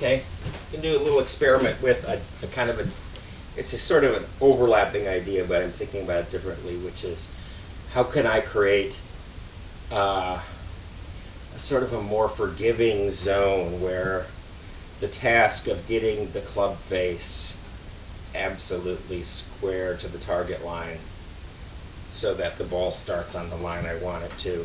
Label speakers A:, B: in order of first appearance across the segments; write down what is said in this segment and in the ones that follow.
A: Okay, you can do a little experiment with a kind of it's a sort of an overlapping idea, but I'm thinking about it differently, which is how can I create a sort of a more forgiving zone where the task of getting the club face absolutely square to the target line so that the ball starts on the line I want it to.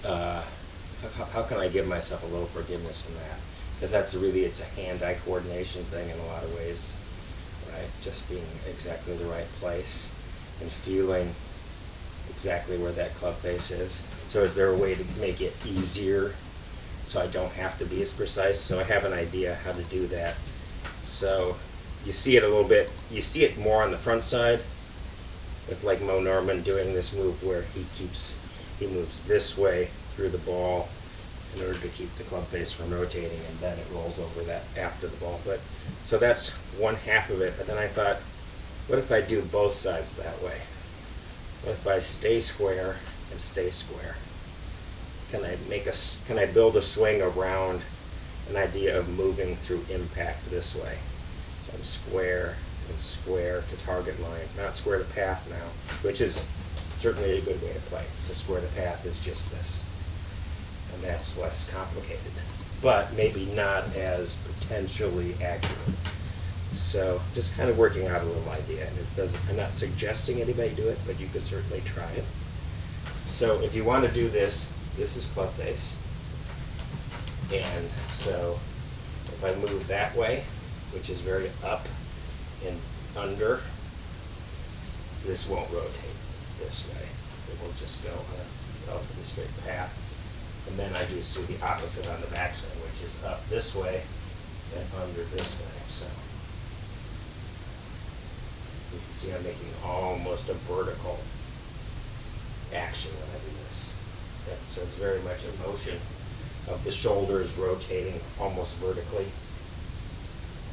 A: How can I give myself a little forgiveness in that? Because that's really, it's a hand-eye coordination thing in a lot of ways, right? Just being exactly the right place and feeling exactly where that club face is. So is there a way to make it easier so I don't have to be as precise? So I have an idea how to do that. So you see it a little bit, you see it more on the front side with like Mo Norman doing this move where he moves this way through the ball in order to keep the club face from rotating, and then it rolls over that after the ball. But so that's one half of it. But then I thought, what if I do both sides that way? What if I stay square and stay square? Can I build a swing around an idea of moving through impact this way? So I'm square and square to target line, not square to path now, which is certainly a good way to play. So square to path is just this, and that's less complicated, but maybe not as potentially accurate. So just kind of working out a little idea, and I'm not suggesting anybody do it, but you could certainly try it. So if you want to do this, this is club face, and so if I move that way, which is very up and under, this won't rotate this way. It will just go on a relatively straight path. And then I just do the opposite on the backswing, which is up this way and under this way. So you can see I'm making almost a vertical action when I do this. Okay. So it's very much a motion of the shoulders rotating almost vertically,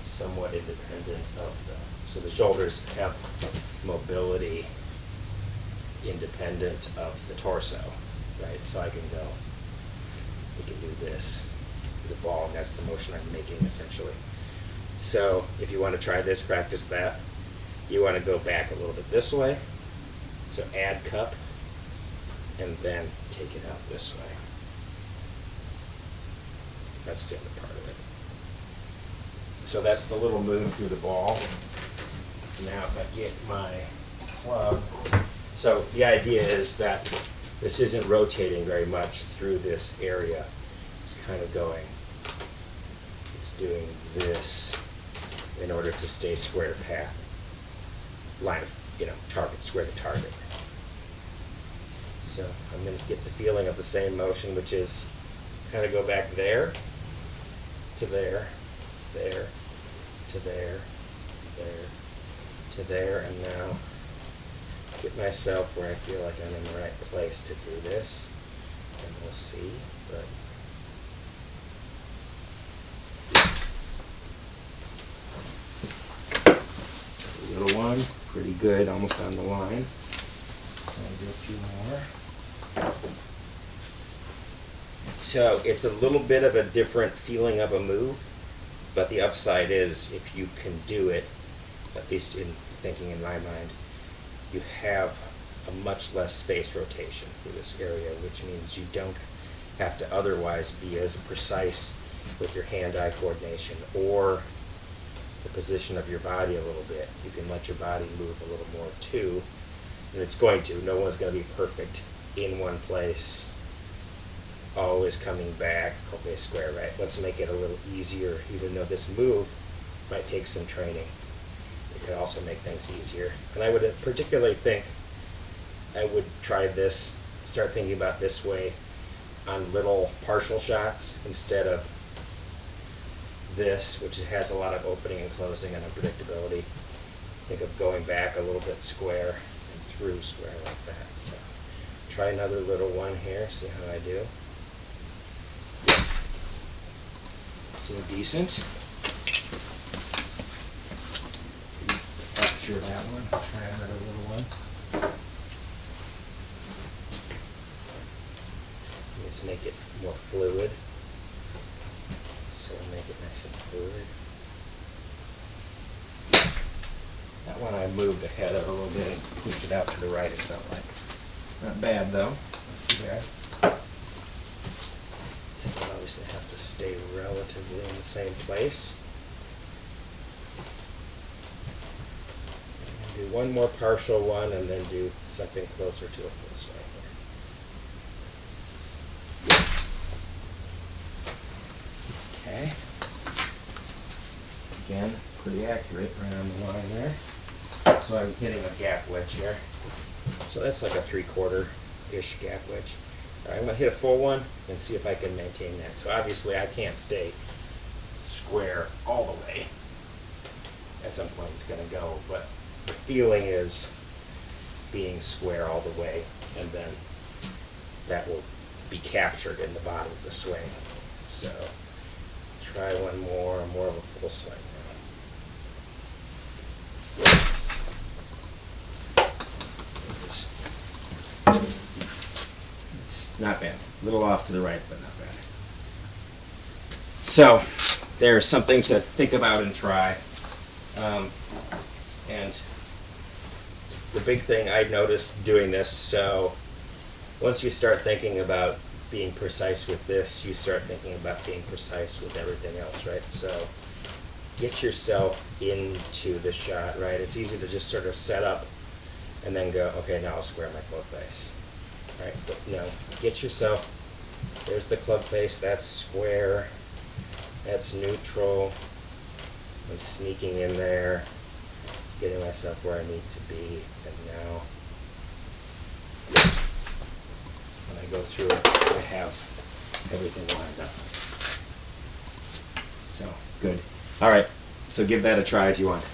A: somewhat independent of so the shoulders have mobility independent of the torso, right? So we can do this with the ball, and that's the motion I'm making essentially. So if you want to try this, practice that. You want to go back a little bit this way, so add cup, and then take it out this way. That's the other part of it. So that's the little move through the ball. Now if I get my club, so the idea is that this isn't rotating very much through this area. It's kind of going, it's doing this in order to stay square to path. Line of, target, square to target. So I'm going to get the feeling of the same motion, which is kind of go back there, to there, there, to there, there, to there, and now get myself where I feel like I'm in the right place to do this, and we'll see. But little one, pretty good, almost on the line. So I'll do a few more. So it's a little bit of a different feeling of a move, but the upside is if you can do it, at least in thinking in my mind, you have a much less face rotation through this area, which means you don't have to otherwise be as precise with your hand-eye coordination or the position of your body a little bit. You can let your body move a little more too, and it's going to. No one's going to be perfect in one place, always coming back, okay, square, right? Let's make it a little easier, even though this move might take some training. It could also make things easier. And I would particularly think I would try this, start thinking about this way on little partial shots instead of this, which has a lot of opening and closing and unpredictability. Think of going back a little bit square and through square like that. So try another little one here, see how I do. Seem decent. Capture that one. Try another little one. Let's make it more fluid. So so we make it nice and fluid. That one I moved ahead of a little bit and pushed it out to the right, it felt like. Not bad though, not too bad. Still obviously have to stay relatively in the same place. And do one more partial one and then do something closer to a full swing here. Okay. Again, pretty accurate right on the line there. So I'm hitting a gap wedge here. So that's like a 3/4-ish gap wedge. All right, I'm going to hit a full one and see if I can maintain that. So obviously I can't stay square all the way. At some point it's going to go, but the feeling is being square all the way, and then that will be captured in the bottom of the swing. So try one more of a full swing now. It's not bad. A little off to the right, but not bad. So there's something to think about and try. And the big thing I noticed doing this, so once you start thinking about being precise with this, you start thinking about being precise with everything else, right? So get yourself into the shot, right? It's easy to just sort of set up and then go, okay, now I'll square my club face, right? But no, get yourself, there's the club face, that's square, that's neutral. I'm sneaking in there, getting myself where I need to be, and now when I go through it, I have everything lined up. So, good. All right, so give that a try if you want.